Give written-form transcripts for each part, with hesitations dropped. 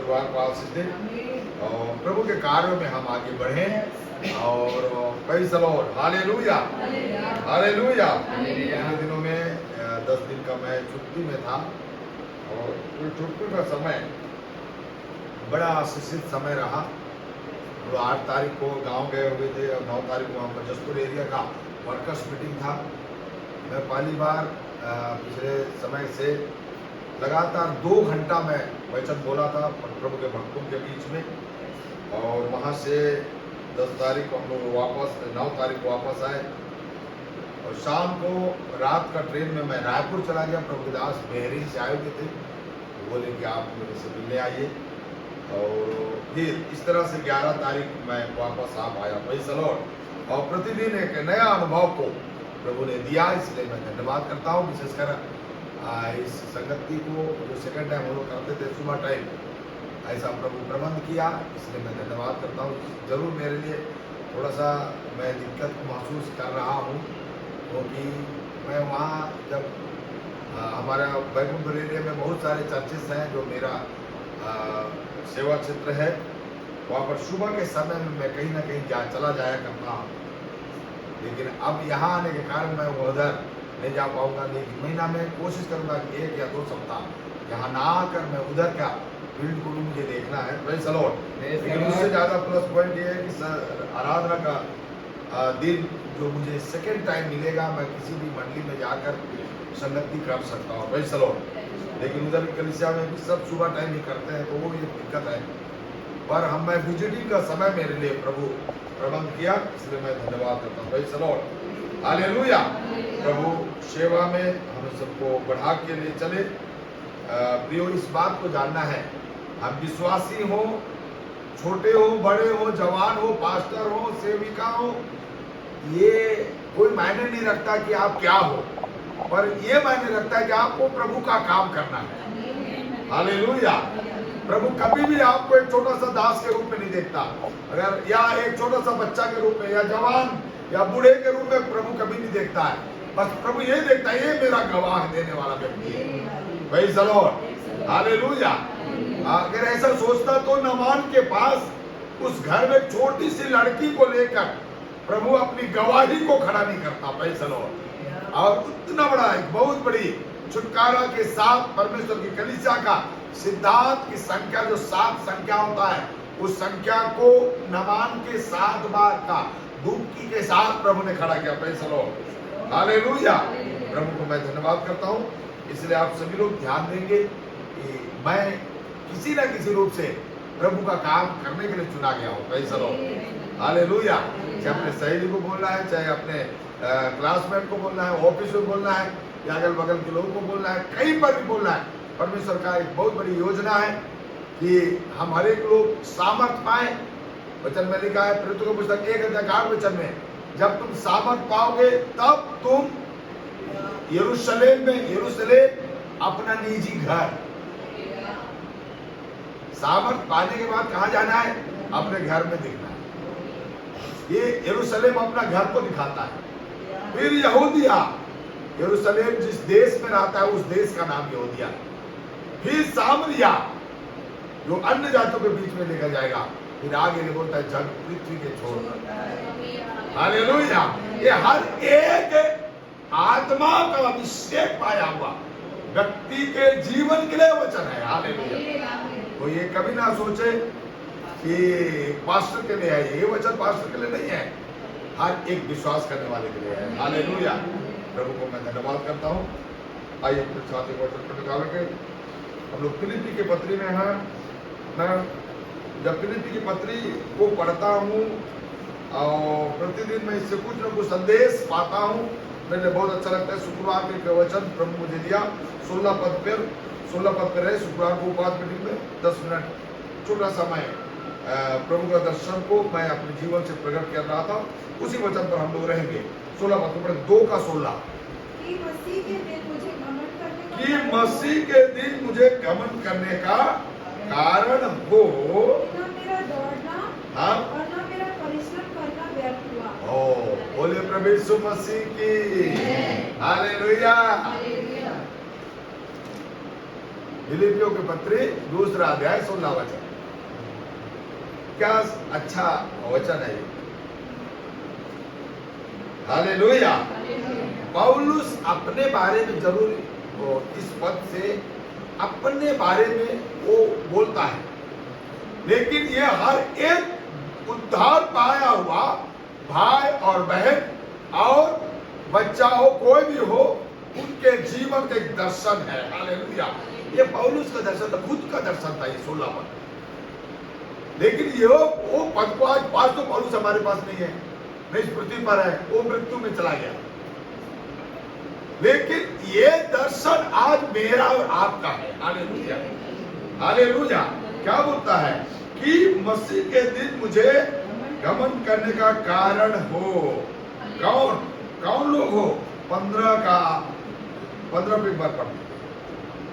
परिवार को आशीष दे और प्रभु के कार्यों में हम आगे बढ़ें और praise the lord, hallelujah hallelujah. पिछले दिनों में 10 दिन का मैं छुट्टी में था और छुट्टी का समय बड़ा आशीषित समय रहा। तो 8 तारीख को गांव गए हुए थे और 9 तारीख को वहाँ पर जसपुर एरिया का वर्कर्स मीटिंग था। मैं पहली बार पिछले समय से लगातार 2 घंटा मैं वचन बोला था प्रभु के भक्तों के बीच में और वहाँ से 10 तारीख को हम लोग वापस 9 तारीख को वापस आए और शाम को रात का ट्रेन में मैं रायपुर चला गया। प्रभुदास बहरीन से आए हुए थे, बोले कि आप मेरे से मिलने आइए और फिर इस तरह से 11 तारीख मैं वापस आ पाया। Praise the Lord. और प्रतिदिन एक नया अनुभव को प्रभु ने दिया, इसलिए मैं धन्यवाद करता हूँ। विशेषकर इस संगति को जो सेकंड टाइम हम लोग करते थे सुबह टाइम, ऐसा प्रभु प्रबंध किया, इसलिए मैं धन्यवाद करता हूँ। जरूर मेरे लिए थोड़ा सा मैं दिक्कत को महसूस कर रहा हूँ क्योंकि मैं वहाँ जब हमारा बैकुंठ एरिया में बहुत सारे चर्चेस हैं जो मेरा सेवा क्षेत्र है, वहाँ पर सुबह के समय में मैं कहीं ना कहीं चला जाया करता हूँ, लेकिन अब यहाँ आने के कारण मैं उधर नहीं जा पाऊंगा। लेकिन महीना में कोशिश करूंगा कि 1 या 2 सप्ताह यहाँ ना आकर मैं उधर का फील्ड को भी मुझे देखना है। Praise the Lord. लेकिन उससे ज़्यादा प्लस पॉइंट ये है कि आराधना का दिन जो मुझे सेकेंड टाइम मिलेगा, मैं किसी भी मंडली में जाकर संगति कर सकता हूँ। Praise the Lord. लेकिन उधर कलीसिया में भी सब सुबह टाइम ही करते हैं, तो वो भी दिक्कत है। पर मैं विजिटिंग का समय मेरे लिए प्रभु प्रबंध किया, इसलिए मैं धन्यवाद करता हूँ। Praise the lord, hallelujah. प्रभु सेवा में हम सबको बढ़ा के लिए चले। प्रियो, इस बात को जानना है, हम विश्वासी हो, छोटे हो, बड़े हो, जवान हो, पास्टर हो, सेविका हो, ये कोई मायने नहीं रखता कि आप क्या हो, पर ये मायने रखता है कि आपको प्रभु का काम करना है। हालेलुया। प्रभु कभी भी आपको एक छोटा सा दास के रूप में नहीं देखता, अगर या एक छोटा सा बच्चा के रूप में या जवान या बूढ़े के रूप में प्रभु कभी नहीं देखता है। बस प्रभु ये देखता है, ये मेरा गवाह देने वाला व्यक्ति है। Praise the lord, hallelujah. अगर ऐसा सोचता तो नामान के पास उस घर में छोटी सी लड़की को लेकर प्रभु अपनी गवाही को खड़ा नहीं करता। Praise the Lord. और उतना बड़ा एक बहुत बड़ी छुटकारा के साथ परमेश्वर की कलीसिया का सिद्धांत की संख्या जो 7 संख्या होता है, उस संख्या को नामान के 7 बार का डुबकी के साथ प्रभु ने खड़ा किया। Praise the lord, hallelujah. प्रभु को मैं धन्यवाद करता हूँ। इसलिए आप सभी लोग ध्यान देंगे कि मैं किसी न किसी रूप से प्रभु का काम करने के लिए चुना गया हूँ। Praise the lord, hallelujah. चाहे अपने सहेली को बोलना है, चाहे अपने क्लासमेट को बोलना है, ऑफिस में बोलना है, या अगल बगल के लोगों को बोलना है, कहीं पर भी बोलना है। परमेश्वर का एक बहुत बड़ी योजना है कि हम हर एक लोग सामर्थ पाए। वचन में लिखा है प्रेरितों की पुस्तक 1:8 वचन में, जब तुम सामर्थ पाओगे तब तुम यरूशलेम में, यरूशलेम अपना निजी घर, सामर्थ पाने के बाद कहाँ जाना है? अपने घर में दिखना है। ये यरूशलेम अपना घर को दिखाता है। फिर यहूदिया, यरूशलेम जिस देश में रहता है उस देश का नाम यहूदिया। फिर सामरिया जो अन्य जातियों के बीच में लेकर जाएगा। फिर आगे ये बोलता है जग पृथ्वी के छोर। हालेलुया। ये हर एक आत्मा का अभिषेक पाया हुआ व्यक्ति के जीवन के लिए वचन है। हालेलुया। तो ये कभी ना सोचे कि पास्टर के लिए है, ये वचन पास्टर के लिए नहीं है, हर एक विश्वास करने वाले के लिए है। हालेलुया। प्रभु को मैं धन्यवाद करता हूँ। आइए अपने साथी को वचन पर निकाल के हम लोग फिलिप्पी के पत्री में हैं। मैं जब फिलिप्पी की पत्री को पढ़ता हूँ और प्रतिदिन मैं इससे कुछ न कुछ संदेश पाता हूँ, मुझे बहुत अच्छा लगता है। शुक्रवार के वचन प्रभु मुझे दिया 16 पद पर रहे। शुक्रवार को उपास मीटिंग में 10 मिनट छोटा समय प्रभु का दर्शन को मैं अपने जीवन से प्रकट कर रहा था। उसी वचन पर हम लोग रहेंगे। 16 पद पर 2 का 16 कि मसीह के दिन मुझे घमंड करने का कारण हो, न मेरा दौड़ना हाँ और न मेरा परिश्रम करना व्यर्थ हुआ। ओ बोले प्रभु यीशु मसीह की हालेलुया। फिलिपियों के पत्री 2 अध्याय 16 वचन। क्या अच्छा वचन है ये। हालेलुया। पौलुस अपने बारे में जरूर इस पद से अपने बारे में वो बोलता है, लेकिन ये हर एक उद्धार पाया हुआ भाई और बहन और बच्चा हो, कोई भी हो, उनके जीवन का एक दर्शन है। हालेलुया। ये पौलुस का दर्शन था, खुद का दर्शन था ये 16 पद। लेकिन ये वो पद को आज तो पौलुस हमारे पास नहीं है, नहीं इस पृथ्वी पर है, वो मृत्यु में चला गया। लेकिन ये दर्शन आज मेरा और आपका है। हालेलुया। हालेलुया। क्या बोलता है कि मसीह के दिन मुझे गमन करने का कारण हो। कौन लोग हो? 15 पे एक बार पढ़।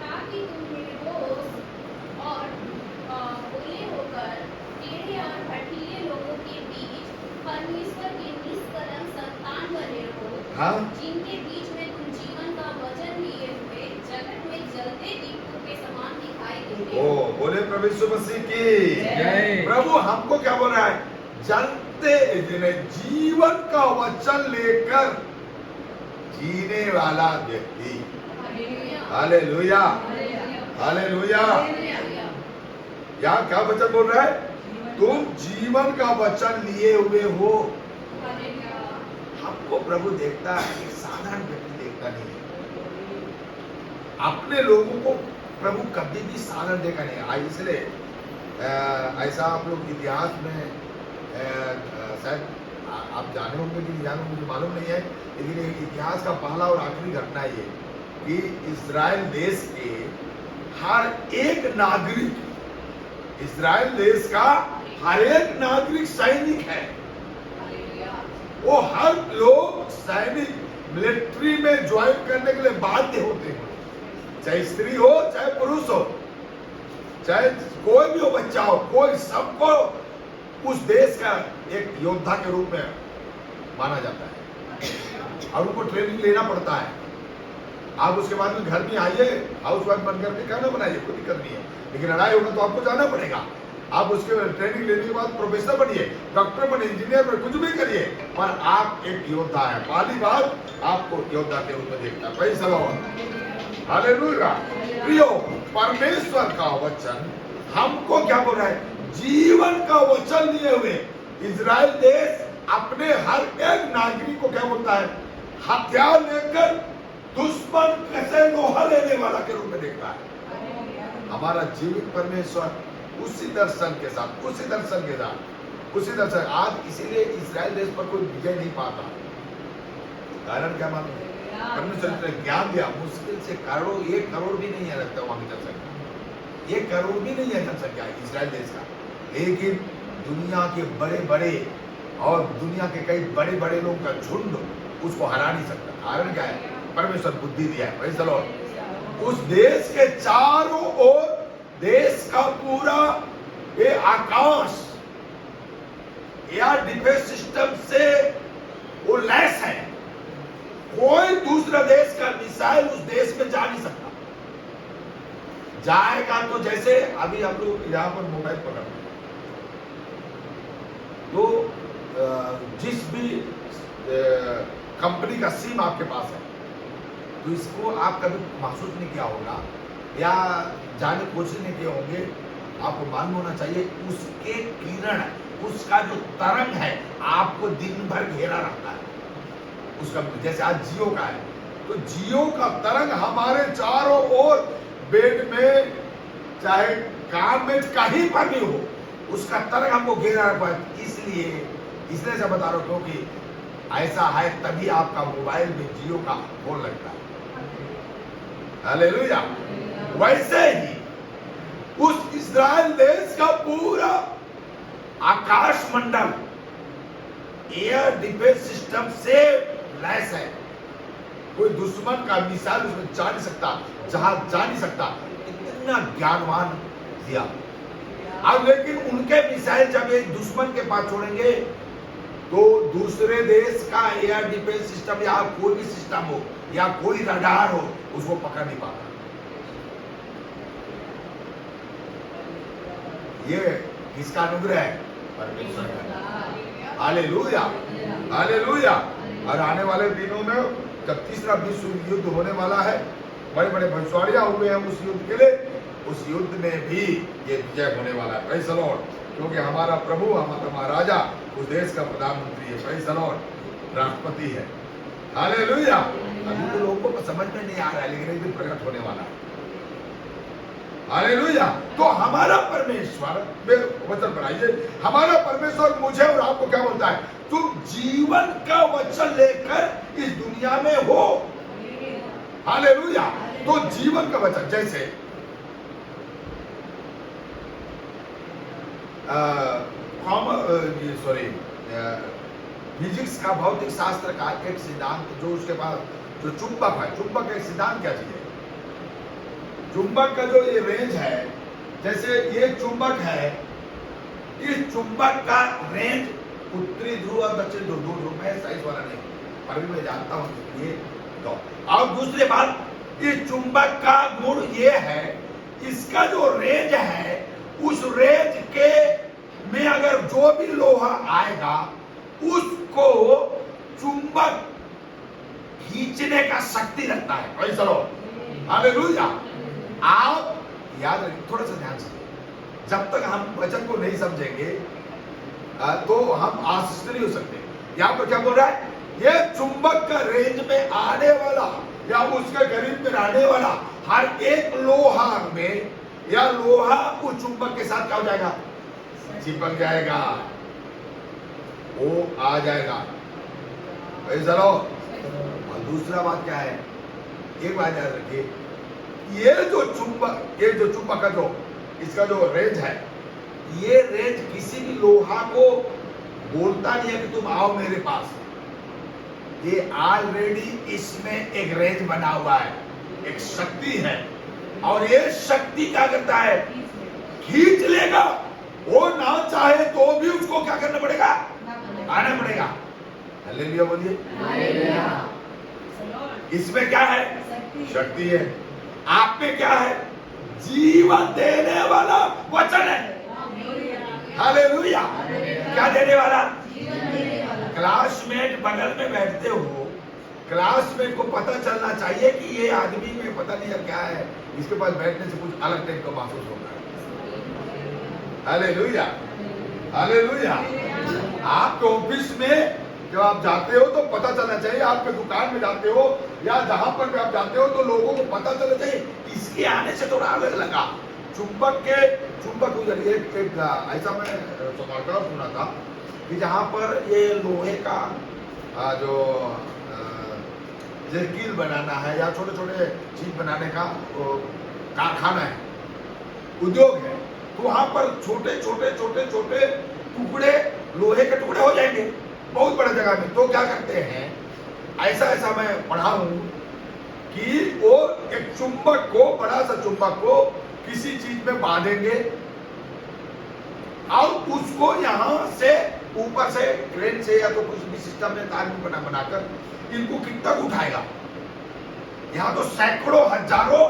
ताकि तुम निर्दोष और भोले होकर टेढ़े और हठीले लोगों के बीच परमेश्वर के निष्कलंक संतान बने रहो, हाँ? जिनके बीच में तुम जीवन का वचन लिए हुए जगत में जलते दीपों के समान दिखाई देते हो। ओ बोले प्रभु यीशु मसीह की जय। प्रभु हमको क्या बोल रहा है? जलते जीवन का वचन लेकर जीने वाला व्यक्ति। हालेलुया। हालेलुया। यहाँ क्या वचन बोल रहा है? तुम जीवन का वचन लिए हुए हो। हमको प्रभु देखता है, एक साधारण व्यक्ति देखता नहीं है। अपने लोगों को प्रभु कभी भी साधारण देखा नहीं है। इसलिए ऐसा आप लोग इतिहास में शायद आप जाने होंगे कि नहीं जाने होंगे, मुझे मालूम नहीं है, लेकिन इतिहास का पहला और आखिरी घटना ये कि इजराइल देश के हर एक नागरिक, इजराइल देश का हर एक नागरिक सैनिक है। वो हर लोग सैनिक मिलिट्री में ज्वाइन करने के लिए बाध्य होते हैं, चाहे स्त्री हो चाहे पुरुष हो, चाहे कोई भी हो, बच्चा हो, कोई सबको उस देश का एक योद्धा के रूप में माना जाता है और उनको ट्रेनिंग लेना पड़ता है। आप उसके बाद में घर में आइए, हाउस वाइफ बनकर के खाना बनाइए, कोई दिक्कत नहीं है, लेकिन लड़ाई होगा तो आपको जाना पड़ेगा। आप उसके ट्रेनिंग लेने के बाद प्रोफेसर बनिए, डॉक्टर बनिए, इंजीनियर बनिए, कुछ भी करिए, पर आप एक योद्धा है। पहली बात आपको योद्धा के रूप में देखना है। Praise the lord. हालेलुया। प्रियो, परमेश्वर का वचन हमको क्या बोल रहा है? जीवन का वचन लिए हुए इजराइल देश अपने हर एक नागरिक को क्या बोलता है? हथियार लेकर दुश्मन कैसे लोहा लेने वाला के रूप में देखता है। हमारा जीवित परमेश्वर उसी दर्शन के साथ, उसी दर्शन आज इसीलिए इजराइल देश पर कोई विजय नहीं पाता। कारण क्या मालूम? परमेश्वर ने ज्ञान दिया, मुश्किल से करोड़, 1 करोड़ भी नहीं है लगता वहां की जनसंख्या, 1 करोड़ भी नहीं है जनसंख्या इजराइल देश का, लेकिन दुनिया के बड़े और दुनिया के कई बड़े लोगों का झुंड उसको हरा नहीं सकता। कारण क्या है? परमेश्वर बुद्धि दिया है। Praise the Lord. उस देश के चारों ओर देश का पूरा ये आकाश एयर डिफेंस सिस्टम से वो लैस है। कोई दूसरा देश का मिसाइल उस देश में जा नहीं सकता। जाएगा तो जैसे अभी हम लोग यहाँ पर मोबाइल पकड़ तो जिस भी कंपनी का सिम आपके पास है, तो इसको आप कभी महसूस नहीं किया होगा या जाने कोशिश नहीं किए होंगे, आपको मालूम होना चाहिए उसके किरण, उसका जो तरंग है आपको दिन भर घेरा रखता है। उसका जैसे आज जियो का है, तो जियो का तरंग हमारे चारों ओर, बेड में चाहे काम में कहीं पर भी हो, उसका तरंग हमको घेरा रखा है। इसलिए से बता रहा हूं, क्योंकि ऐसा है तभी आपका मोबाइल में जियो का फोन लगता है। हालेलुया। वैसे ही उस इस्राएल देश का पूरा आकाश मंडल एयर डिफेंस सिस्टम से लैस है। कोई दुश्मन का मिसाइल उसमें जा नहीं सकता, जहाज जा नहीं सकता। इतना ज्ञानवान दिया। अब लेकिन उनके मिसाइल जब एक दुश्मन के पास छोड़ेंगे तो दूसरे देश का एयर डिफेंस सिस्टम या कोई भी सिस्टम हो या कोई रडार हो, उसको पकड़ नहीं पाता। ये किसका अनुग्रह है? परमेश्वर का। Hallelujah, hallelujah. और आने वाले दिनों में जब तीसरा विश्व युद्ध होने वाला है, बड़े बड़े भविष्यवाणियां हुए हैं उस युद्ध के लिए, उस युद्ध में भी ये विजय होने वाला है। Praise the Lord. क्योंकि हमारा प्रभु, हमारा महाराजा उस देश का प्रधानमंत्री है। Praise the Lord. राष्ट्रपति है। हालेलुया। अभी तो लोगों को समझ में नहीं आ रहा है, लेकिन एक दिन प्रकट होने वाला है। हालेलुया। तो हमारा परमेश्वर, वचन पढ़ाइए, हमारा परमेश्वर मुझे और आपको क्या बोलता है? तुम जीवन का वचन लेकर इस दुनिया में हो। हालेलुया। तो जीवन का वचन, जैसे फिजिक्स का, भौतिक शास्त्र का एक सिद्धांत, जो उसके पास जो चुंबक है, चुंबक का एक सिद्धांत क्या चीज है? चुंबक का जो ये रेंज है, जैसे ये चुंबक है, इस चुंबक का रेंज उत्तरी ध्रुव और दक्षिण ध्रुव, दो ध्रुव में साइज वाला नहीं, पर भी मैं जानता हूं ये दो। और दूसरी बात, इस चुंबक का गुण ये है, इसका जो रेंज है, उस रेंज के में अगर जो भी लोहा आएगा उसको चुंबक खींचने का शक्ति रखता है। भाई चलो, हालेलुया। आप याद रखिए, थोड़ा सा ध्यान से, जब तक हम वचन को नहीं समझेंगे तो हम आशीष नहीं हो सकते। यहाँ पर क्या बोल रहा है? ये चुंबक का रेंज में आने वाला या उसके करीब में रहने वाला हर एक लोहा में, या लोहा उस चुंबक के साथ क्या हो जाएगा? चिपक जाएगा, वो आ जाएगा। चलो। और दूसरा बात क्या है? एक बात याद रखिए, ये जो चुंबक का जो इसका जो रेंज है, ये रेंज किसी भी लोहा को बोलता नहीं है कि तुम आओ मेरे पास। ये ऑलरेडी इसमें एक रेंज बना हुआ है, एक शक्ति है, और ये शक्ति क्या करता है? खींच लेगा। वो ना चाहे तो भी उसको क्या करना पड़ेगा? आना पड़ेगा। हालेलुया बोलिए। इसमें क्या है? शक्ति है। आप में क्या है? जीवन देने वाला वचन है। हालेलुया। क्या देने वाला? क्लासमेट बगल में बैठते हो, क्लासमेट को पता चलना चाहिए कि ये आदमी में पता नहीं क्या है, इसके पास बैठने से कुछ अलग टाइप का महसूस होता है। Hallelujah, hallelujah. आपके ऑफिस में जब आप जाते हो तो पता चलना चाहिए, आपके दुकान में जाते हो या जहां पर भी आप जाते हो तो लोगों को पता चलना चाहिए इसके आने से थोड़ा अलग लगा। चुंबक एक ऐसा मैं समाचार सुना था कि जहां पर ये लोहे का जो कील बनाना है या छोटे छोटे चीज बनाने का कारखाना है, उद्योग है, तो वहां पर छोटे छोटे छोटे छोटे टुकड़े, लोहे के टुकड़े हो जाएंगे बहुत बड़े जगह में। तो क्या करते हैं, ऐसा मैं पढ़ा हूं कि वो एक चुंबक को, बड़ा सा चुंबक को किसी चीज में बांधेंगे और उसको यहां से ऊपर से क्रेन से या तो कुछ भी सिस्टम में तार बनाकर इनको कितना उठाएगा। यहाँ तो सैकड़ों हजारों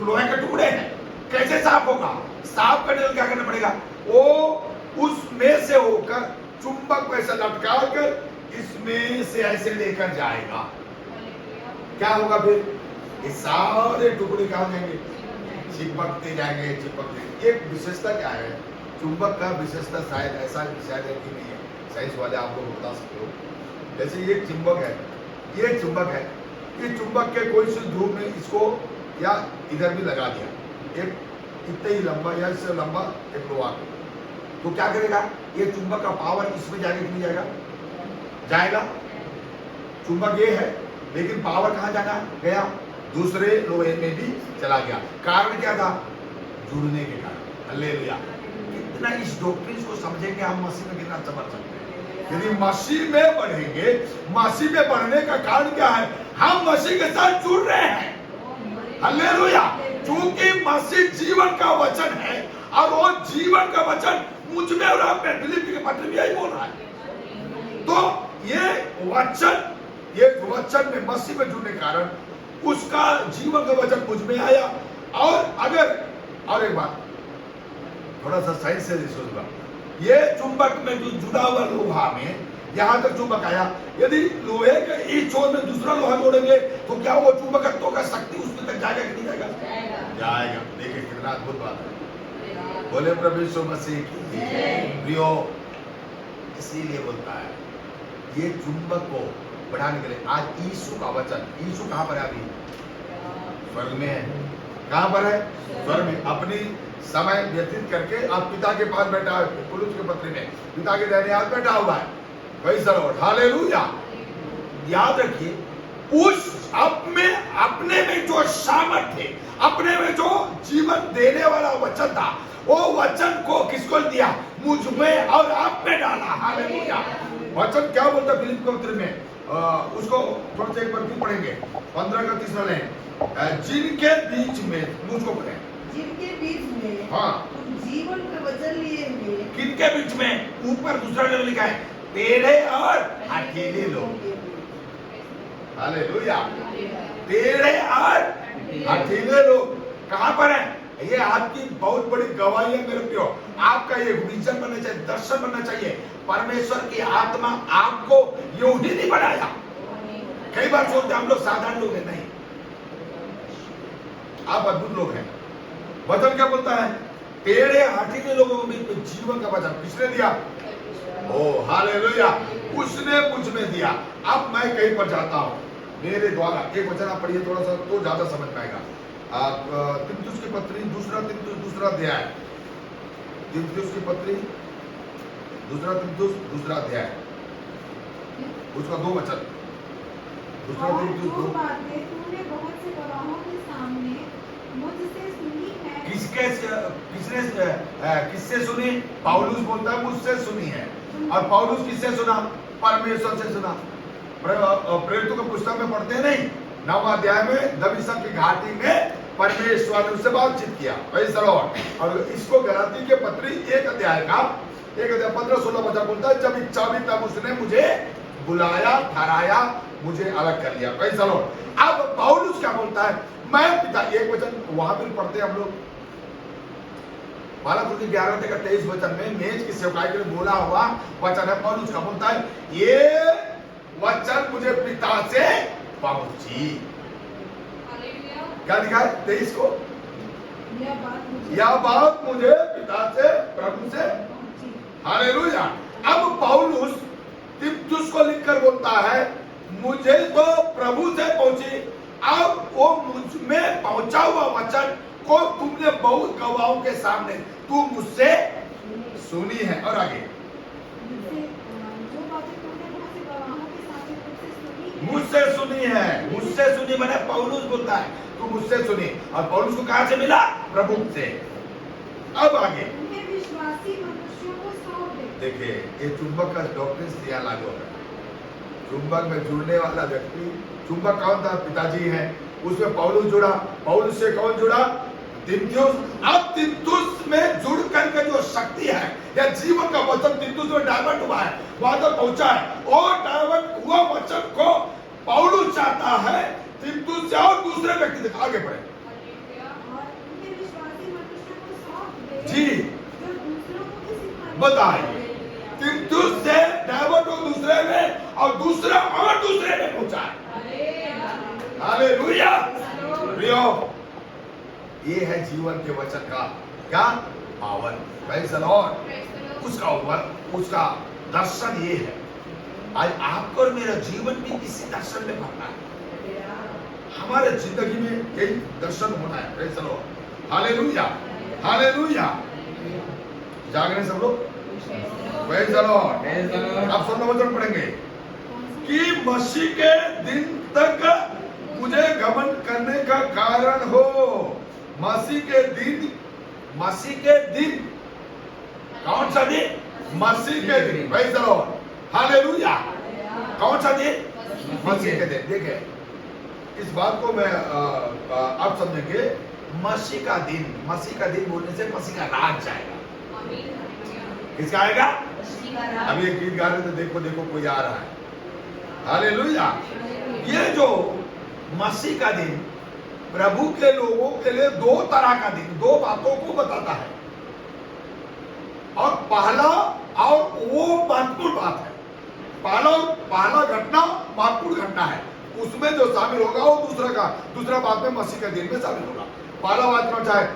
लोहे के टुकड़े हैं, कैसे साफ होगा? साफ करने के लिए क्या करना पड़ेगा? वो उसमें से होकर चुंबक को ऐसा लटका कर इसमें से ऐसे लेकर जाएगा। क्या होगा फिर? ये सारे टुकड़े क्या हो जाएंगे? चिपकते जाएंगे, चिपकते। एक विशेषता क्या है चुंबक का? विशेषता शायद ऐसा शायद है कि नहीं है, साइंस वाले आप लोग बता सकते हो। जैसे ये चुंबक है, ये चुंबक है, ये चुंबक के कोई से ध्रुव में इसको या इधर भी लगा दिया, एक इतना ही लंबा या इससे लंबा एक लोहा, तो क्या करेगा? ये चुंबक का पावर इसमें जाके नहीं जाएगा? जाएगा। चुंबक ये है, लेकिन पावर कहाँ जाना गया? दूसरे लोहे में भी चला गया। कारण क्या था? जुड़ने के कारण। हालेलुया। कितना इस डॉक्ट्रिन को समझेंगे हम, मसीह में कितना समझ सकते हैं। यदि मसीह में बढ़ेंगे, मसीह में बढ़ने का कारण क्या है? हम मसीह के साथ जुड़ रहे हैं। हालेलुया। क्योंकि मसीह जीवन का वचन है और वो जीवन का वचन मुझ में और आप में, फिलिप्पी के पत्र में यही बोल रहा है। तो ये वचन में मसीह में जुड़ने के कारण उसका जीवन का वचन मुझ में आया। और अगर और एक बात, थोड़ा सा साइड से सोचूंगा। ये चुंबक में जो जुड़ा हुआ लोहा में यहां तक चुंबक आया, यदि लोहे के एक छोर में दूसरा लोहा जोड़ेंगे तो क्या वो चुंबकत्व का शक्ति उसमें तक जाएगा कि नहीं जाएगा? जाएगा। देखिए कितना अद्भुत बात है। बोले प्रभु यीशु मसीह की प्रियो, इसीलिए बोलता है ये चुंबक को बढ़ाने के लिए आज यीशु का वचन, यीशु कहां पर है? अभी स्वर्ग में है। कहां पर है? स्वर्ग में। अपनी समय व्यतीत करके अब पिता के पास बैठा है। कुलुस के पत्री में पिता के दाहिने हाथ बैठा हुआ है। वही सर, हालेलुया। याद रखिए, उस अपने में जो सामर्थ्य, अपने में जो जीवन देने वाला वचन था, वो वचन को किसको दिया? मुझ में और आप में डाला। हालेलुया। वचन क्या बोलता है फिलिप के पत्र में? उसको थोड़ा सा एक बार फिर पढ़ेंगे, 15 का 3 लाइन। जिनके बीच में, मुझको पढ़े, जिनके बीच में हाँ जीवन का वचन लिए हुए, किनके बीच में? ऊपर दूसरा जगह लिखा है, टेढ़े और अकेले लोग। हालेलुया। टेढ़े और अकेले लोग कहां पर है? ये आपकी बहुत बड़ी गवाही है मेरे प्रियो। आपका ये विजन बनना चाहिए, दर्शन बनना चाहिए। परमेश्वर की आत्मा आपको यूं ही नहीं बनाया। कई बार सोचते हम लोग साधारण लोग हैं, नहीं, आप अद्भुत लोग हैं। वचन क्या बोलता है? टेढ़े हाथी लोगों को भी जीवन का वचन किसने दिया? ओ हालेलुया, उसने मुझ में दिया। अब मैं कहीं पर जाता हूं, मेरे द्वारा एक वचन आप पढ़िए थोड़ा सा तो ज्यादा समझ पाएगा। आप तीमुथियुस की पत्री दूसरा अध्याय, तीमुथियुस की पत्री दूसरा अध्याय, उसका 2 वचन। दूसरा और तीमुथियुस जो 2। बातें तूने बहुत से गवाहों के सामने मुझसे सुनी है, किससे सुनी? पौलुस बोलता है मुझसे सुनी है। और पौलुस किससे सुना? परमेश्वर से सुना। प्रेरितों के पुस्तक में पढ़ते हैं नहीं, 9वां अध्याय में दमिश्क की घाटी में परमेश्वर ने उससे बातचीत किया। और इसको गलाती के पत्री 1 अध्याय 15-16 वचन बोलता है, जब इच्छा भी तब उसने मुझे बुलाया, ठहराया, मुझे अलग कर लिया। अब पौलुस क्या बोलता है? मैं पिता, एक वचन वहां भी पढ़ते हैं हम लोग, 12-23 वचन में मेज की सेवकाई के लिए बोला हुआ वचन है। पौलुस का बोलता है, ये वचन मुझे पिता से पहुंची। क्या लिखा है 23 को? यह बात मुझे पिता से, प्रभु से पहुंची। हालेलुया। अब पौलुस तीमुथियुस को लिखकर बोलता है, मुझे तो प्रभु से पहुंची। अब वो मुझ में पहुंचा हुआ वचन को तुमने बहुत गवाहों के सामने तू मुझसे सुनी है। और आगे, जो बातें तूने बहुत से गवाहों के सामने मुझसे सुनी है। मुझसे सुनी मैंने पौलुस बोलता है, तू मुझसे सुनी। और पौलुस को कहां से मिला? प्रभु से। अब आगे उन्हें विश्वासी मनुष्यों को सौंप दे। देखिए, ये चुंबक का डॉक्ट्रिन दिया लागू हो रहा है। चुंबक में जुड़ने वाला व्यक्ति, चुंबक कौन था? पिताजी है। उसमें पौलुस जुड़ा। पौलुस से कौन जुड़ा? तीमुथियुस। अब तीमुथियुस में जुड़ करके जो शक्ति है या जीवन का वचन तीमुथियुस में डायवर्ट हुआ है, वहां तक पहुंचा है। और डायवर्ट हुआ वचन को पौलुस चाहता है तीमुथियुस से और दूसरे व्यक्ति तक आगे बढ़े। और उन्हें विश्वासी मनुष्यों को सौंप दे, जी जो दूसरों को भी सिखाए। बताइए, तीमुथियुस से डायवर्ट हो दूसरे में, और दूसरा और दूसरे में पहुंचा है। हालेलुया। प्रियो, ये है जीवन के वचन का क्या पावर। Praise the Lord. उसका दर्शन ये है। आज आपको और मेरा जीवन भी इसी दर्शन में भरना है। हमारे जिंदगी में यही दर्शन होना है। Praise the lord. Hallelujah, hallelujah. जागरण सब लोग। Praise the lord. आप सब वचन पढ़ेंगे कि मसीह के दिन तक मुझे घमंड करने का कारण हो। मसीह के दिन कौन सा दिन? मसीह के दिन। Praise the lord. हालेलुया। कौन सा दिन? मसीह के दिन। देखिए, इस बात को मैं आप समझेंगे। मसीह का दिन बोलने से मसीह का राज जाएगा। किसका आएगा? अभी एक गीत गा रहे थे, देखो देखो कोई आ रहा है। हालेलुया। ये जो मसीह का दिन प्रभु के लोगों के लिए 2 तरह का दिन, 2 बातों को बताता है। पहला और वो महत्वपूर्ण बात है, पहला घटना महत्वपूर्ण घटना है, उसमें जो शामिल होगा वो दूसरा बात में मसीह के दिन में शामिल होगा। पहला बात कौन सा है?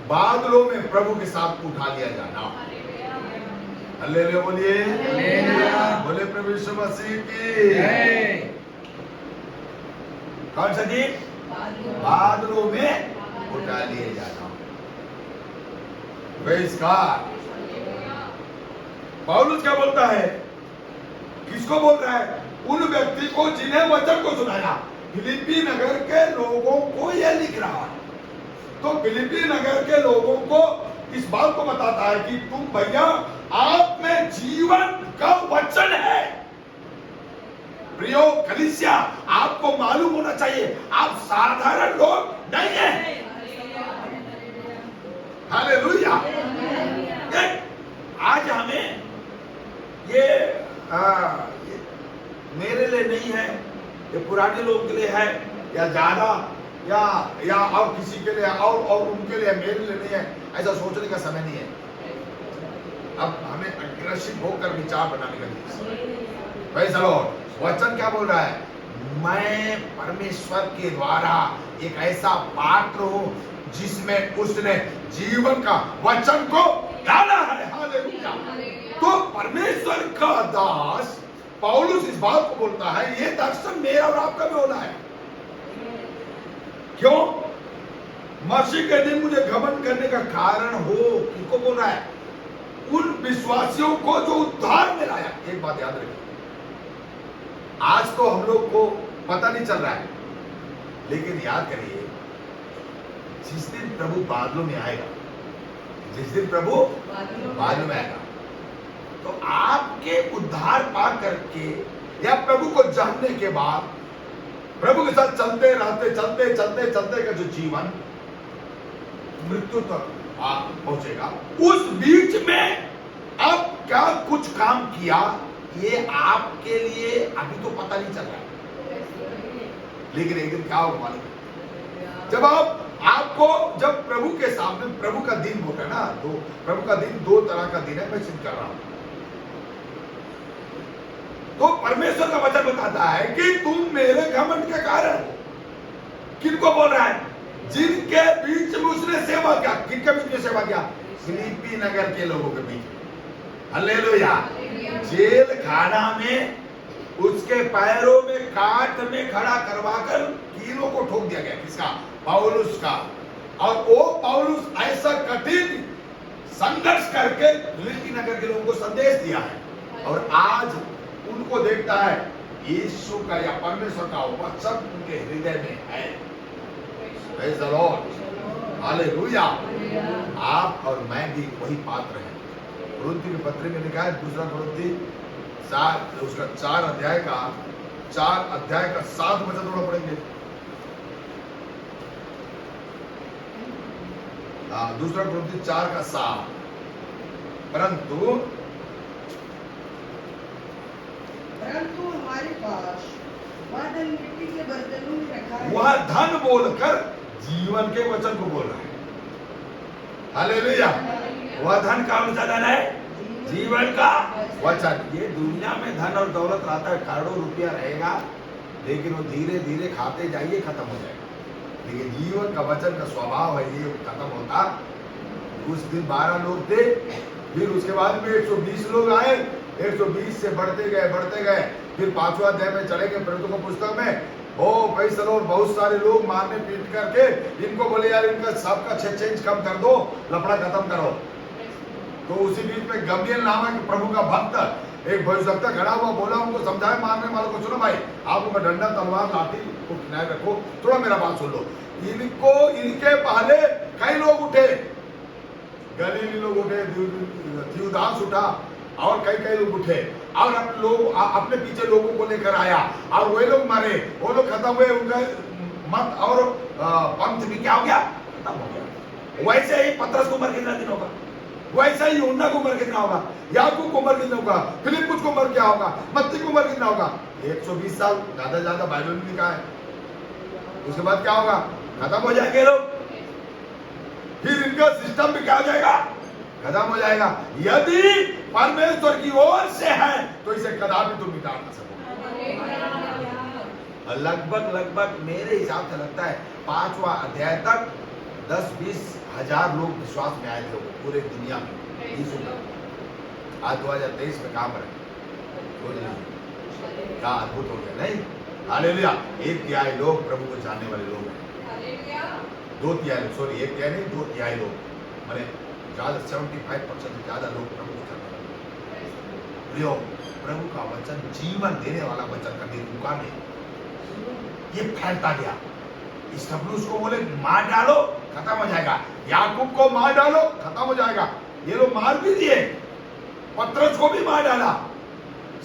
बादलों में प्रभु के साथ उठा लिया जाना। हालेलुया बोलिए, बोले प्रभु यीशु मसीह की जय। कौन सा दिन? बादलों में उठा लिए जाना। Praise God. पौलुस क्या बोलता है? किसको बोल रहा है? उन व्यक्ति को जिन्हें वचन को सुनाया। फिलिप्पी नगर के लोगों को यह लिख रहा है। तो फिलिप्पी नगर के लोगों को इस बात को बताता है कि तुम भैया, आप में जीवन का वचन है। प्रियो कलीसिया, आपको मालूम होना चाहिए आप साधारण लोग नहीं हैं। हालेलुया। आज हमें ये मेरे लिए नहीं है, ये पुराने लोग के लिए है, या ज्यादा या और किसी के लिए और उनके लिए, मेरे लिए नहीं है, ऐसा सोचने का समय नहीं है। अब हमें अग्रेसिव होकर विचार बनाने का भाई। चलो, वचन क्या बोल रहा है? मैं परमेश्वर के द्वारा एक ऐसा पात्र हूं जिसमें उसने जीवन का वचन को डाला है। हालेलुया। तो परमेश्वर का दास पौलुस इस बात को बोलता है, ये दर्शन मेरा और आपका भी होना है। क्यों? मसीह के दिन मुझे घमंड करने का कारण हो। किसको बोल रहा है? उन विश्वासियों को जो उद्धार में लाया। एक बात याद रखिए, आज तो हम लोग को पता नहीं चल रहा है, लेकिन याद करिए, जिस दिन प्रभु बादलों में आएगा, जिस दिन प्रभु बादलों में आएगा, तो आपके उद्धार पा करके या प्रभु को जानने के बाद प्रभु के साथ चलते रहते, चलते का जो जीवन मृत्यु तक पहुंचेगा, उस बीच में अब क्या कुछ काम किया, ये आपके लिए अभी तो पता नहीं चल रहा है। लेकिन एक दिन क्या होगा मालूम है? जब प्रभु के सामने, प्रभु का दिन बोल रहा है ना, प्रभु का दिन दो तरह का दिन है, मैं सिद्ध कर रहा हूं। तो परमेश्वर का वचन बताता है कि तुम मेरे घमंड के कारण हो। किनको बोल रहा है? जिनके बीच में उसने सेवा किया। किनके बीच में सेवा किया? फिलिप्पी नगर के लोगों के बीच। हालेलुया। जेल खाना में उसके पैरों में काट में खड़ा करवाकर कीलों को ठोक दिया गया। किसका? पौलुस का। और वो पौलुस ऐसा कठिन संघर्ष करके फिलिप्पी नगर के लोगों को संदेश दिया है, और आज उनको देखता है यीशु का या परमेश्वर का वचन उनके हृदय में है। Praise the lord. हालेलुया। आप और मैं भी वही पात्र हैं। कुरिन्थियों के पत्र में लिखा है, दूसरा कुरिन्थी 4 उसका 4 अध्याय का 7 वचन थोड़ा पढ़ेंगे। दूसरा कुरिन्थी 4 का 7। परंतु हमारे पास वह धन मिट्टी के बर्तनों में रखा है। वह धन बोलकर जीवन के वचन को बोल रहा है। हालेलुया। वह धन कौन सा धन है? जीवन का वचन। ये दुनिया में धन और दौलत रहता है, करोड़ों रुपया रहेगा, लेकिन वो धीरे धीरे खाते जाइए खत्म हो जाएगा। लेकिन जीवन का वचन का स्वभाव है, ये खत्म होता। उस दिन 12 लोग थे, फिर उसके बाद में 120 लोग आए, 120 से बढ़ते गए, फिर 5वां अध्याय में चले गए प्रेरितों की पुस्तक में। ओ भाई चलो, बहुत सारे लोग मारने पीट करके इनको बोले यार इनका सबका चेंज कम कर दो, लफड़ा खत्म करो। तो उसी बीच में गब्रिएल नामक प्रभु का भक्त एक भविष्यवक्ता खड़ा हुआ, बोला उनको समझाए मारने वालों को, सुनो भाई आप उनका डंडा तलवार लाठी को किनारे रखो, थोड़ा मेरा बात सुन लो। इनके पहले कई लोग उठे, गलीली लोग उठे, थियुदास उठा, और कई लोग उठे, और अपने पीछे लोगों को लेकर आया, और वे लोग मारे, वो लोग खत्म हुए, उनका मत और पंथ भी क्या हो गया? खत्म हो गया। वैसे ही पतरस को उम्र कितना दिन होगा? वैसे ही यूहन्ना को उम्र कितना होगा? याकूब को उम्र कितना होगा? फिलिप्पुस को उम्र क्या होगा? मत्ती को उम्र कितना होगा? 120 साल ज्यादा बाइबल में लिखा है। उसके बाद क्या होगा? खत्म हो जाएंगे लोग, फिर इनका सिस्टम भी क्या हो जाएगा? खत्म हो जाएगा। यदि परमेश्वर की ओर से है तो इसे कदापि तुम मिटा ना सकोगे। लगभग मेरे हिसाब से लगता है 5वां अध्याय तक 10-20 हजार लोग विश्वास में आए थे पूरे दुनिया में यीशु का। आज 2023 में काम रहे, क्या अद्भुत हो गया नहीं? हालेलुया। 1/3 लोग प्रभु को जानने वाले लोग हैं। 2/3 सॉरी 1/3 नहीं 2/3 लोग, मैंने ज्यादा 75% से ज्यादा लोग प्रभु को जानने वाले। प्रियो, प्रभु का वचन जीवन देने वाला वचन कभी रुका नहीं, ये फैलता गया। स्टेफनुस को बोले मार डालो, खत्म हो जाएगा। याकूब को मार डालो, खत्म हो जाएगा। ये लोग मार भी दिए, पतरस को भी मार डाला,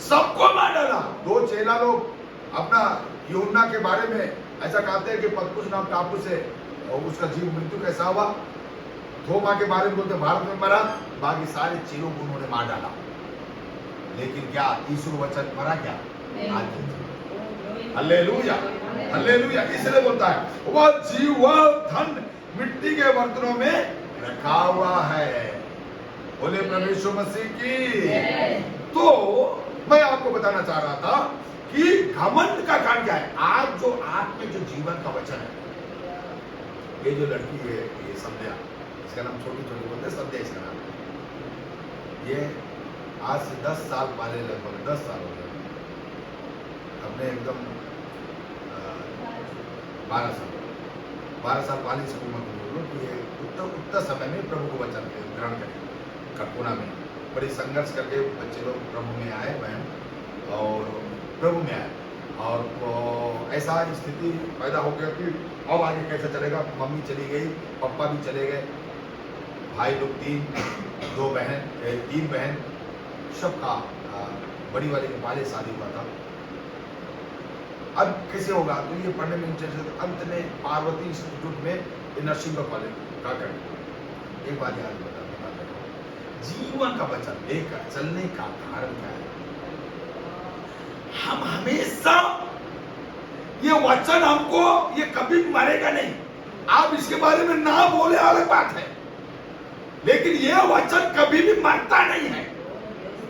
सबको मार डाला। 2 चेला लोग अपना यूहन्ना के बारे में ऐसा कहते हैं कि पतकुस नाम टापू से और उसका जीव मृत्यु कैसा हुआ। थोमा के बारे में बोलते भारत में मरा, बाकी सारे चेलों को उन्होंने मार डाला। लेकिन क्या यीशु वचन मरा क्या? Hallelujah, hallelujah. इसलिए बोलता है वह जीव वह धन मिट्टी के बर्तनों में रखा हुआ है। बोले प्रभु यीशु मसीह की। तो मैं आपको बताना चाह रहा था कि घमंड का कारण क्या है। आज जो आप में जो जीवन का वचन है, ये जो लड़की है ये संध्या, इसका नाम छोटी बोलते हैं संध्या इसका नाम। ये आज से 10 साल पहले, लगभग 10 साल हो गए, हमने एकदम 12 साल पहले से मैं बोलूँ कि ये उतना समय में प्रभु को वचन ग्रहण करें कटपुना में बड़ी संघर्ष करके बच्चे लोग प्रभु में आए, बहन और प्रभु में आए। और ऐसा स्थिति पैदा हो गया कि अब आगे कैसे चलेगा। मम्मी चली गई, पापा भी चले गए, भाई लोग 3 बहन, सबका बड़ी वाली के पहले शादी हुआ था। अब कैसे होगा? तो ये पढ़ने में इंटरेस्ट। अंत में पार्वती इंस्टीट्यूट में नर्सिंग का कॉलेज का करें। एक बात याद बता, जीवन का वचन लेकर चलने का कारण क्या है? हम हमेशा ये वचन हमको ये कभी मरेगा नहीं। आप इसके बारे में ना बोले अलग बात है, लेकिन ये वचन कभी भी मरता नहीं है।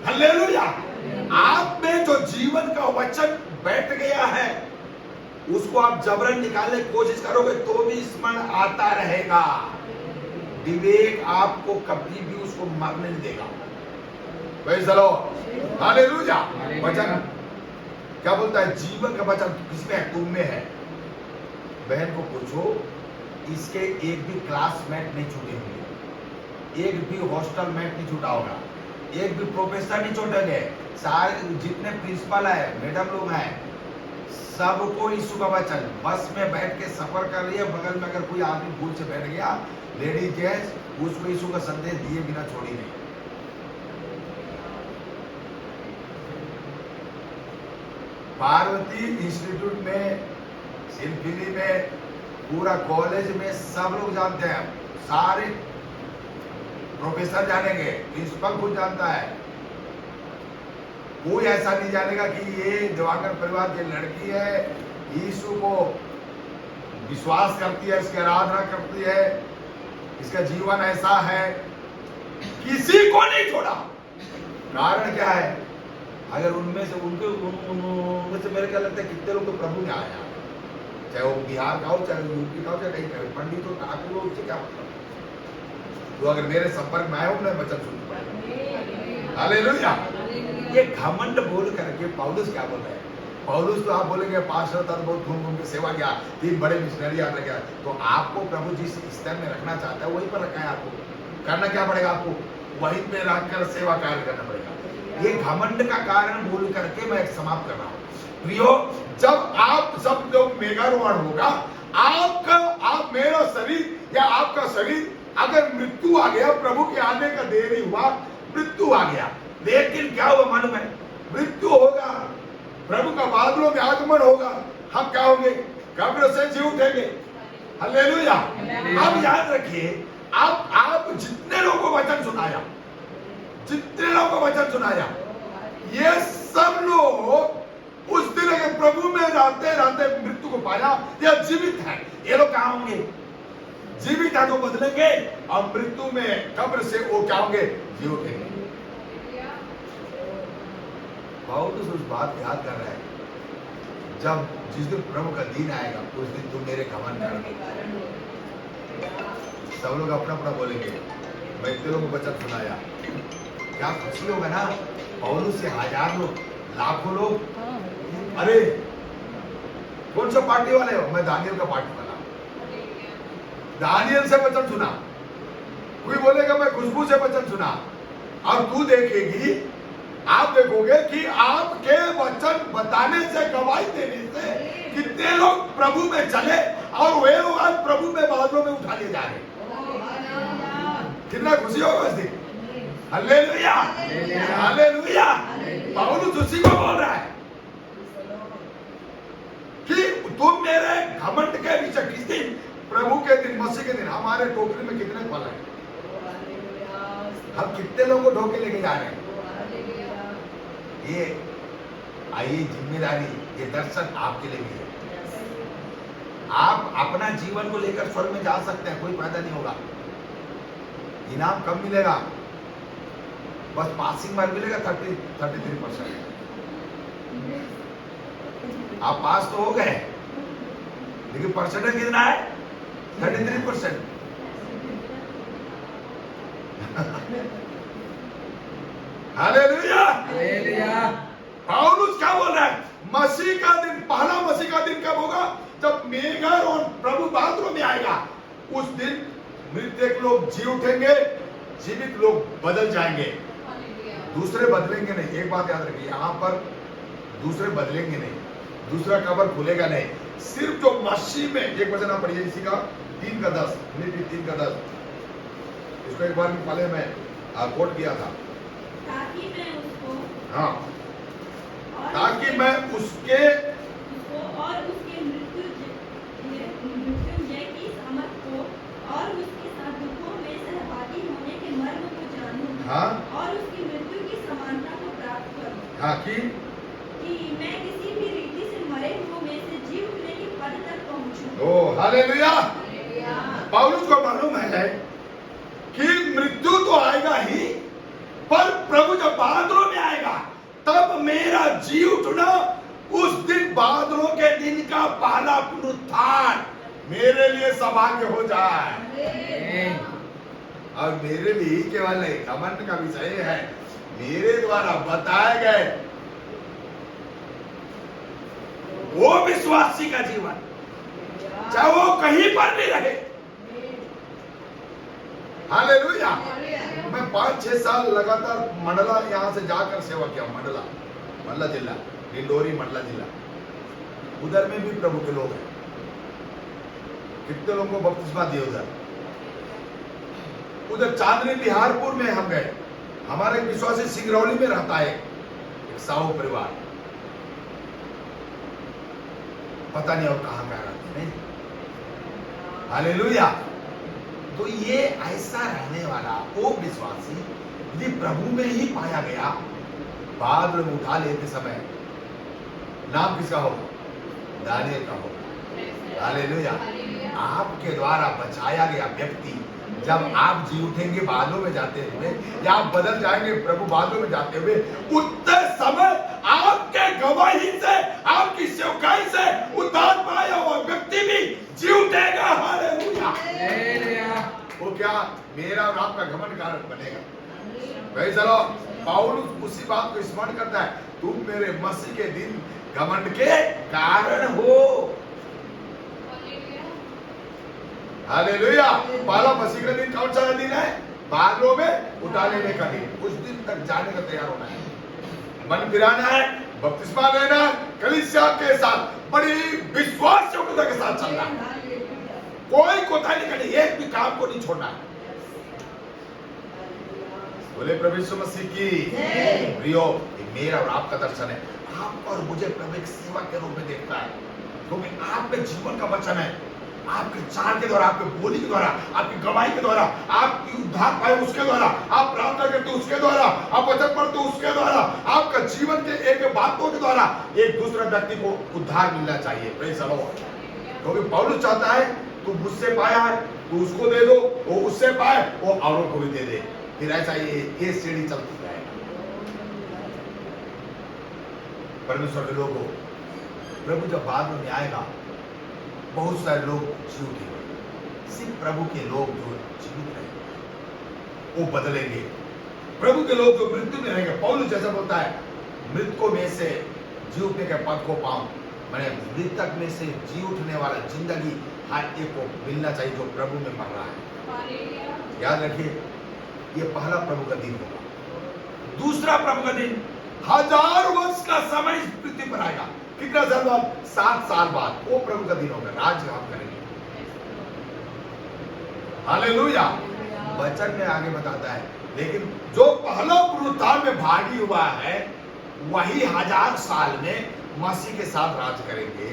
हालेलुया। आप में जो जीवन का वचन बैठ गया है उसको आप जबरन निकालने की कोशिश करोगे तो भी स्मरण आता रहेगा। विवेक आपको कभी भी उसको मरने नहीं देगा। Praise the lord, hallelujah. वचन क्या बोलता है? जीवन का वचन किसमें है? तुम में है। बहन को पूछो, इसके एक भी क्लासमेट नहीं छूटे होंगे, एक भी हॉस्टल मेट नहीं छूटा होगा, एक भी प्रोफेसर नहीं छूटेंगे। सारे जितने प्रिंसिपल है, मैडम लोग हैं, सबको यीशु का वचन। बस में बैठ के सफर कर रही है, बगल में अगर कोई आदमी भूल से बैठ गया, लेडीज जेंट्स, उसको यीशु का संदेश दिए बिना छोड़ी नहीं। पार्वती इंस्टीट्यूट में, सिम्फनी में, पूरा कॉलेज में सब लोग जानते हैं, सारे प्रोफेसर जानेंगे, प्रिंसिपल खुद जानता है। कोई ऐसा नहीं जानेगा कि ये दिवाकर परिवार की लड़की है, यीशु को विश्वास करती है, इसकी आराधना करती है, इसका जीवन ऐसा है। किसी को नहीं छोड़ा। कारण क्या है? अगर उनमें से उनमें से मेरे क्या लगता है कितने लोग तो प्रभु में आए, चाहे वो बिहार का हो, चाहे यूपी का हो, चाहे कहीं का हो, पंडित हो, ठाकुर हो, उससे क्या मतलब? तो अगर मेरे संपर्क में आए हो, मैं वचन सुन पाए। हालेलुया। ये घमंड बोल करके पौलुस क्या बोल रहे हैं? पौलुस तो आप बोलेंगे पास्टर था तो बहुत घूम के सेवा किया, 3 बड़े मिशनरी याद रखा। तो आपको प्रभु जिस स्तर में रखना चाहता है वहीं पर रखा है। आपको करना क्या पड़ेगा? आपको वहीं पे रखकर सेवा कार्य करना पड़ेगा। ये घमंड का कारण बोल करके मैं समाप्त कर रहा हूँ। प्रियो, जब आप सब लोग मेघारोहण होगा, आप मेरा शरीर या आपका शरीर अगर मृत्यु आ गया, प्रभु के आने का देरी हुआ, मृत्यु आ गया, लेकिन क्या हुआ मालूम है? मृत्यु होगा, प्रभु का बादलों में आगमन होगा, हम क्या होंगे? कब्र से जी उठेंगे। हालेलुया। अब याद रखिए, आप जितने लोगों को वचन सुनाया, ये सब लोग उस दिन प्रभु में रहते मृत्यु को पाया या जीवित है, ये लोग कहाँ होंगे? जीवित है तो बदलेंगे और मृत्यु में कब्र से वो क्या होंगे, जी उठेंगे। पौलुस उस बात याद कर रहा है, जब जिस दिन प्रभु का दिन आएगा उस दिन तुम मेरे घमंड करोगे। सब लोग अपना अपना बोलेंगे, मैं इतने लोगों को वचन सुनाया, क्या खुशी होगा ना। पौलुस से 1000 लोग, लाखों लोग, अरे कौन सा पार्टी वाले हो, मैं दानियल का पार्टी वाला, दानियल से वचन सुना। कोई बोलेगा मैं खुशबू से वचन सुना। और तू देखेगी, आप देखोगे कि आपके वचन बताने से, गवाही देने से कितने लोग प्रभु में चले और वे लोग आज प्रभु में बादलों में उठा लिए जा रहे हैं। कितना खुशी होगा उस दिन। Hallelujah, hallelujah. पौलुस उसी को बोल रहा है कि तुम मेरे घमंड के पीछे, किस दिन, प्रभु के दिन, मसीह के दिन। हमारे टोकरी में कितने फल है, हम कितने लोगों को ढोके लेके जा रहे हैं। ये आइए जिम्मेदारी, ये दर्शन आपके लिए भी है। आप अपना जीवन को लेकर स्वर्ग में जा सकते हैं, कोई फायदा नहीं होगा, इनाम कम मिलेगा, बस पासिंग मार्क मिलेगा 33%। आप पास तो हो गए, लेकिन परसेंटेज कितना है, 33%। हालेलुया, पौलुस क्या बोल रहा है, मसीह का दिन, पहला मसीह का दिन कब होगा, जब मेघर और प्रभु बादलों में आएगा। उस दिन मृतक लोग जी उठेंगे, जीवित लोग बदल जाएंगे, दूसरे बदलेंगे नहीं। एक बात याद रखिए, यहाँ पर दूसरे बदलेंगे नहीं, दूसरा कब्र खुलेगा नहीं, सिर्फ जो मसीह में। एक वचन आप पढ़िए इसी का 3:10, 3:10। इसको एक बार पहले मैं कोट किया था, ताकि मैं उसको, हाँ, ताकि मैं उसके और उसके मृत्युंजय की सामर्थ को और उसके साथ दुखों में सहभागी होने के मर्म को जानूं, हाँ, और उसकी मृत्यु की समानता को प्राप्त करूं, हाँ, कि मैं किसी भी रीति से मरे हुओं में से जी उठने की पद तक पहुंचूं। ओ हालेलुया। पौलुस को मालूम है कि मृत्यु तो आएगा ही, पर प्रभु जब बादलों में आएगा तब मेरा जी उठना, उस दिन बादलों के दिन का पहला पुनरुत्थान मेरे लिए सौभाग्य हो जाए। और मेरे लिए केवल घमंड का विषय है, मेरे द्वारा बताए गए वो विश्वासी का जीवन, चाहे वो कहीं पर भी रहे। हालेलुया। मैं 5-6 साल लगातार मंडला यहाँ से जाकर सेवा किया, मंडला जिला, डिंडोरी मंडला जिला, उधर में भी प्रभु के लोग हैं। कितने लोगों को बपतिस्मा दिए उधर चांदनी बिहारपुर में हम गए। हमारे विश्वासी सिंगरौली में रहता है एक साहू परिवार, पता नहीं और कहां रहते हैं। हालेलुया। तो ये ऐसा रहने वाला वो विश्वासी यदि प्रभु में ही पाया गया, बाद में उठा लेते समय नाम किसका होगा, दानियल का होगा। हालेलुया। आपके द्वारा बचाया गया व्यक्ति जब आप जी उठेंगे बादलों में जाते हुए, या आप बदल जाएंगे प्रभु बादलों में जाते हुए, उतने समय आपके गवाही से, आपकी सेवकाई से उद्धार पाया हुआ व्यक्ति भी जी उठेगा। हालेलुया। वो क्या मेरा और आपका घमंड कारण बनेगा। भाई चलो, पौलुस उसी बात को स्मरण करता है, तुम मेरे मसीह के दिन घमंड के कारण हो। हालेलुया। पहला मसीह का दिन कौन सा दिन है, बादलों में उठा लेने का दिन। उस दिन तक जाने का तैयार होना है, मन फिराना है, बपतिस्मा लेना, कलीसिया के साथ बड़ी विश्वास योग्यता के साथ चलना है, कोई कोताही नहीं करनी, एक भी काम को नहीं छोड़ना है। बोले प्रभु यीशु मसीह की प्रियो, मेरा और आपका दर्शन है, आप और मुझे प्रभु एक सेवक के रूप में देखता है, क्योंकि आपके जीवन का वचन है, आपके चाल के द्वारा, आपके बोली के द्वारा, आपकी गवाही के द्वारा, आप उद्धार पाए उसके द्वारा, आप प्रार्थना करते उसके द्वारा, आप वचन पढ़ते उसके द्वारा, आपका जीवन के एक बातों के द्वारा एक दूसरे व्यक्ति को उद्धार मिलना चाहिए। Praise the Lord. क्योंकि पौलुस चाहता है तू मुझसे पाया है, तो उसको दे दो, वो उससे पाए, वो औरों को भी दे दे। फिर ऐसा ये सीढ़ी चलती रहेगा। परमेश्वर के लोगों, प्रभु जब बाद में आएगा, बहुत सारे लोग जीव उठेंगे। सिर्फ प्रभु के लोग जो जीवित रहेंगे वो बदलेंगे। प्रभु के लोग जो मृत्यु में रहेंगे, पौलुस जैसा बोलता है, मृतकों में से जी उठने के पद को पाऊं। मैंने मृतक में से जी उठने वाला जिंदगी हर एक को मिलना चाहिए जो प्रभु में मर रहा है। याद रखिए, ये पहला प्रभु का दिन होगा। दूसरा प्रभु का दिन 1000 वर्ष का समय इस पृथ्वी पर आएगा। कितना साल बाद? 7 साल बाद वो प्रभु का दिन होगा। राज्य हम करेंगे। हालेलुया। वचन में आगे बताता है, लेकिन जो पहला पुनरुत्थान में भागी हुआ है वही 1000 साल में मसीह के साथ राज करेंगे।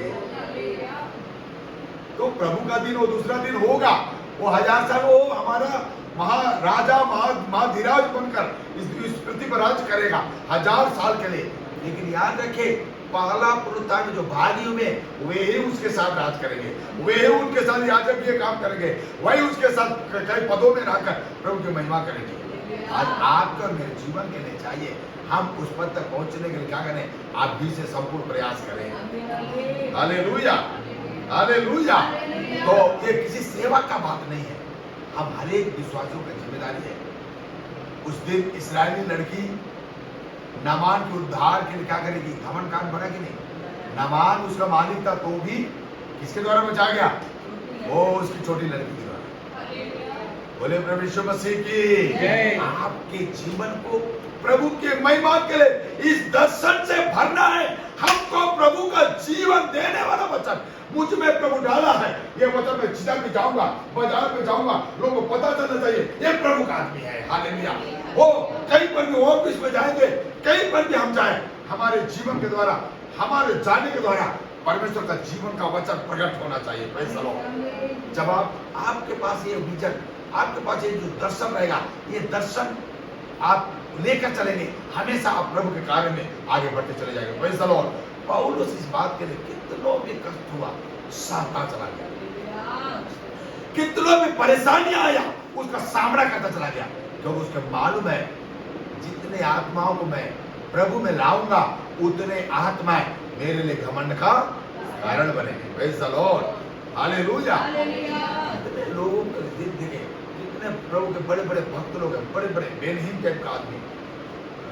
तो प्रभु का दिन वो दूसरा दिन होगा। वो 1000 साल वो हमारा महाराजा महाधीराज बनकर इस पृथ्वी पर राज करेगा 1000 साल के लिए। लेकिन याद रखे, पहला पुनरुत्थान में जो भागी हुए वे ही उसके साथ राज करेंगे, वे ही उनके साथ याजक ये काम करेंगे, वही उसके साथ कई पदों में रहकर प्रभु की महिमा करेंगे। आज आपका और मेरे जीवन के लिए चाहिए हम उस पद तक पहुंचने के लिए क्या करें? आप भी से संपूर्ण प्रयास करें। Hallelujah, hallelujah. तो ये किसी सेवा का बात नहीं है, हम हर एक विश्वासियों की जिम्मेदारी है। उस दिन इस्राएली लड़की नामान के उद्धार के लिए क्या करेगी? घमंड कांड बना कि नहीं? नामान उसका मालिक था, तो भी किसके द्वारा बचा गया? वो उसकी छोटी लड़की के द्वारा। बोले प्रभु यीशु मसीह की। आपके जीवन को प्रभु के महिमा के लिए इस दर्शन से भरना है। हमको प्रभु का जीवन देने वाला वचन मुझ में प्रभु डाला है। ये वचन मैं जिधर भी जाऊंगा, बाजार में जाऊंगा, लोगों को पता चलना चाहिए ये प्रभु का आदमी है। हालेलुया। वो कहीं पर भी ऑफिस में जाएंगे, कहीं पर भी हम जाए, हमारे जीवन के द्वारा, हमारे जाने के द्वारा परमेश्वर का जीवन का वचन प्रकट होना चाहिए। Praise the Lord. जब आपके पास ये विजन, आपके पास ये जो दर्शन रहेगा, ये दर्शन आप लेकर चलेंगे, हमेशा आप प्रभु के कार्य में आगे बढ़ते चले जाएंगे। Praise the Lord. पौलुस इस बात के लिए कितनों भी कष्ट हुआ, सहता चला गया। कितनों भी परेशानियां आया, उसका सामना करता चला गया, क्योंकि उसके मालूम है जितने आत्माओं को मैं प्रभु में लाऊंगा उतने आत्माएं मेरे लिए घमंड का कारण बनेंगे। Praise the lord. हालेलुया। कितने लोगों को देखे, कितने प्रभु के बड़े बड़े भक्त लोग हैं, बड़े बड़े बेनहीन टाइप का आदमी,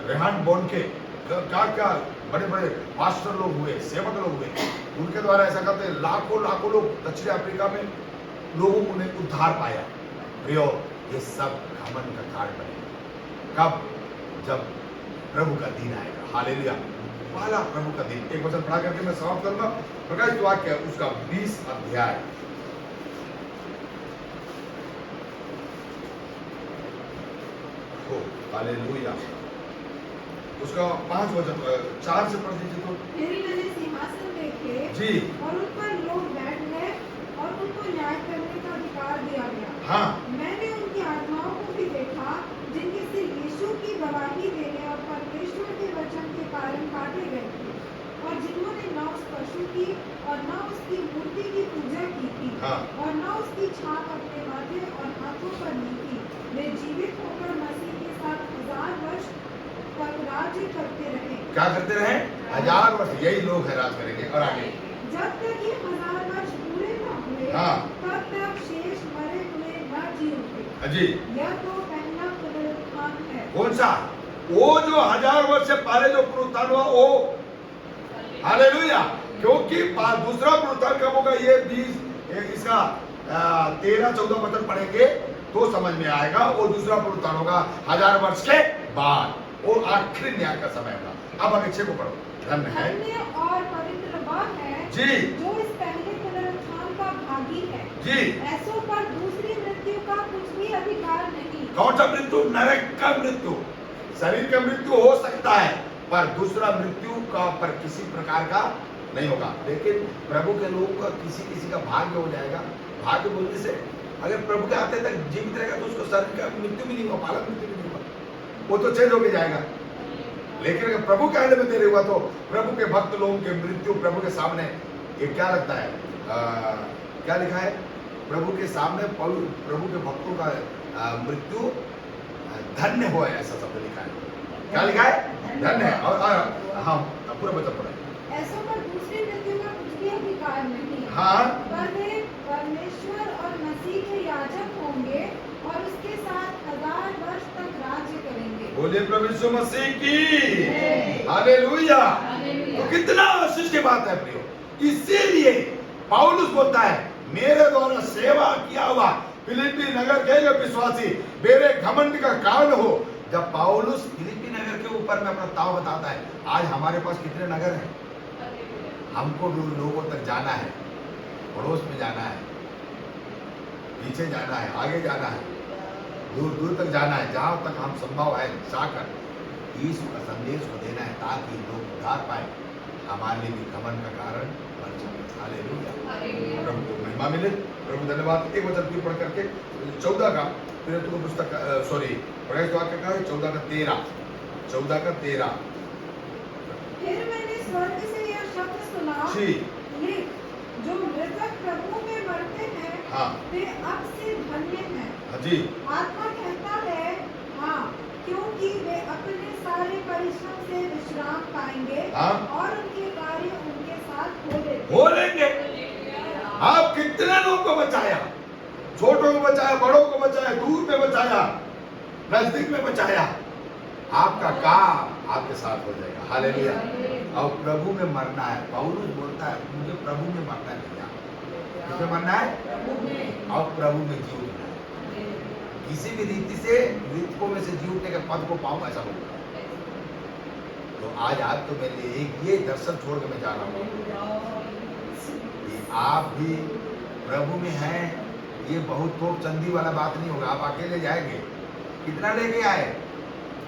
रेहान बोनके, क्या बड़े बड़े पास्टर लोग हुए, सेवक लोग हुए, उनके द्वारा ऐसा करते लाखों लाखों लोग दक्षिण अफ्रीका में लोगों को उद्धार पाया। प्रियो, ये सब घमंड का कारण बनेगा। कब? जब प्रभु का दिन आएगा। हालेलुया। पहला प्रभु का दिन। एक वचन पढ़ा करके मैं समाप्त करूंगा। प्रकाशित वाक्य उसका 20 अध्याय, हालेलुया, उसका 5 वचन 4 से पढ़ दीजिए तो। फिर मैंने सिंहासन देखे जी। और उन पर लोग बैठ गए और उनको न्याय करने का अधिकार दिया गया। हाँ। मैंने उनकी आत्माओं को भी देखा जिनके सिर यीशु की गवाही देने और परमेश्वर के वचन के कारण काटे गए थे, और जिन्होंने न उस पशु की और न उसकी मूर्ति की पूजा की थी, हाँ। और न उसकी छाप अपने माथे और हाथों पर ली थी। वे जीवित होकर मसीह के साथ 1000 वर्ष तक राज्य करते रहे। क्या करते रहे? 1000 वर्ष। यही लोग है राज करेंगे। और आगे, जब तक ये 1000 वर्ष पूरे न हुए, हाँ। तब तक शेष मरे हुए न जी उठे। जी। यह तो पहला पुनरुत्थान है। कौन सा? वो जो 1000 वर्ष से पहले जो पुनरुत्थान हुआ वो। हालेलुया। क्योंकि दूसरा पुनरुत्थान कब होगा? ये 20 इसका 13-14 वचन पढ़ेंगे तो समझ में आएगा। वो दूसरा पुनरुत्थान होगा 1000 वर्ष के बाद, वो आखिरी न्याय का समय होगा। अब अगले को पढ़ो। धन्य है, धन्य और पवित्र वह है जी, जो इस पहले पुनरुत्थान का भागी है। जी। ऐसों पर दूसरी मृत्यु का कुछ भी अधिकार नहीं। कौन सा मृत्यु? नरक का मृत्यु। शरीर का मृत्यु हो सकता है, पर दूसरा मृत्यु का पर किसी प्रकार का नहीं होगा। लेकिन प्रभु के लोगों का किसी का भाग्य हो जाएगा। भाग्य बोलने से अगर प्रभु के आते तक जीवित रहेगा तो उसको शरीर का मृत्यु भी नहीं होगा, बालक मृत्यु भी नहीं होगा, वो तो चेंज होके जाएगा। लेकिन अगर प्रभु के आने में देर हुआ तो प्रभु के भक्त लोगों के मृत्यु प्रभु के सामने, ये क्या लगता है, क्या लिखा है? प्रभु के सामने प्रभु के भक्तों का मृत्यु धन्य हो, ऐसा शब्द लिखा है। क्या लिखा है? धन्य है। और हाँ, पूरा वचन पढ़े। ऐसों पर दूसरी मृत्यु का कुछ भी अधिकार नहीं, हाँ, पर वे परमेश्वर और मसीह के याजक होंगे और उसके साथ 1000 वर्ष तक राज्य करेंगे। बोलिए प्रभु यीशु मसीह की हालेलुया। तो कितना आशीष की बात है प्रियो। इसीलिए पौलुस बोलता है, मेरे द्वारा सेवा किया हुआ फिलिप्पी नगर के जो विश्वासी मेरे घमंड का कारण हो। जब पौलुस फिलिप्पी नगर के ऊपर में अपना ताव बताता है, आज हमारे पास कितने नगर हैं? हमको भी उन लोगों तक जाना है, पड़ोस में जाना है, पीछे जाना है, आगे जाना है, दूर दूर तक जाना है, जहां तक हम संभव है जाकर यीशु का संदेश को देना है, ताकि लोग उद्धार पाए, हमारे लिए भी घमंड का कारण बन सके। हालेलुया। प्रभु को महिमा मिले। प्रभु धन्यवाद। एक वचन फिर पढ़ करके 14 का फिर तुम पुस्तक प्रकाशित वाक्य का है 14 का 13। फिर मैंने स्वर्ग से यह शब्द सुना, जी। लिख, जो मृतक प्रभु में मरते हैं, हाँ। वे अब से धन्य हैं। हाँ जी। आत्मा कहता है, हाँ, क्योंकि वे अपने सारे परिश्रम से विश्राम पाएंगे, हाँ। और उनके कार्य उनके साथ हो लेंगे। आप कितने लोगों को बचाया? छोटों को बचाया, बड़ों को बचाया, दूर में बचाया, नजदीक में बचाया। आपका काम आपके साथ हो जाएगा। हालेलुया। और प्रभु में मरना है। पौलुस बोलता है, मुझे प्रभु में मरना है भैया। किसमें मरना है? और प्रभु में जी उठना है। किसी भी रीति से मृतकों में से जी उठने के पद को पाऊं, ऐसा बोलता है। तो आज तो मेरे लिए एक ये दर्शन छोड़ के मैं जा रहा हूँ कि आप भी प्रभु में हैं। ये बहुत तोप चंदी वाला बात नहीं होगा। आप अकेले जाएंगे, कितना लेके आए?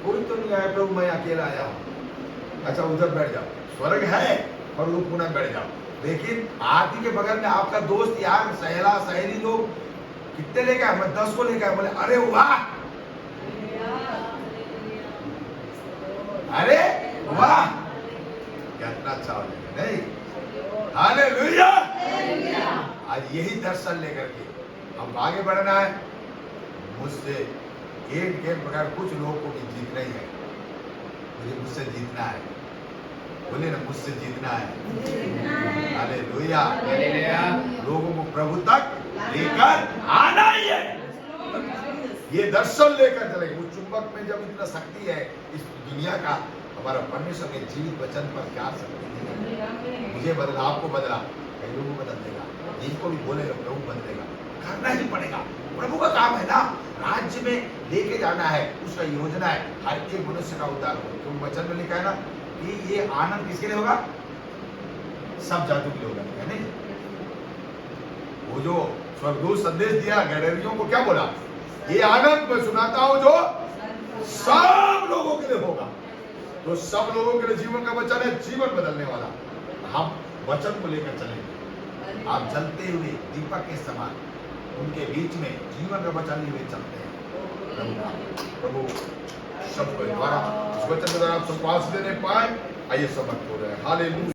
कोई तो नहीं आया, प्रभु मैं अकेला आया हूँ। अच्छा, उधर बैठ जाओ, स्वर्ग है और वो पुनः बैठ जाओ। लेकिन आप ही के बगल में आपका दोस्त यार, सहेला सहेली लोग कितने लेके आए? मैं 10 को लेके आया। बोले अरे वाह, अरे वाह, कितना अच्छा हो जाएगा नहीं? हालेलुया। आज यही दर्शन लेकर के हम आगे बढ़ना है। मुझसे एक बगैर कुछ लोगों को भी जीतना ही है। मुझसे जीतना है। बोले ना, मुझसे जीतना है। हालेलुया। लोगों को प्रभु तक लेकर आना ही है। ये दर्शन लेकर चलेंगे। उस चुंबक में जब इतना शक्ति है इस दुनिया का, हमारा परमेश्वर के जीवित वचन पर क्या शक्ति है? मुझे बदला, आपको बदला, कई लोगों को बदल देगा। जिनको भी बोलेगा प्रभु बदलेगा। करना ही पड़ेगा। प्रभु का काम है ना, राज्य में लेके जाना है। उसका योजना है हर एक मनुष्य का उद्धार हो। तो वचन में लिखा है ना कि ये आनंद किसके लिए होगा? सब जातियों के लिए होगा, है नहीं? वो जो स्वर्गदूत संदेश दिया गैलरियों को, क्या बोला? ये आनंद मैं सुनाता हूं जो सब लोगों के लिए होगा। तो सब लोगों के लिए जीवन का वचन है, जीवन बदलने वाला। हम वचन को लेकर चलेंगे। आप जलते हुए दीपक के समान उनके बीच में जीवन का वचन लिए चलते हैं। प्रभु शब्द के द्वारा, इस वचन के द्वारा आप सब पास देने पाए। आइए समर्थ हो रहे हैं। हालेलुया।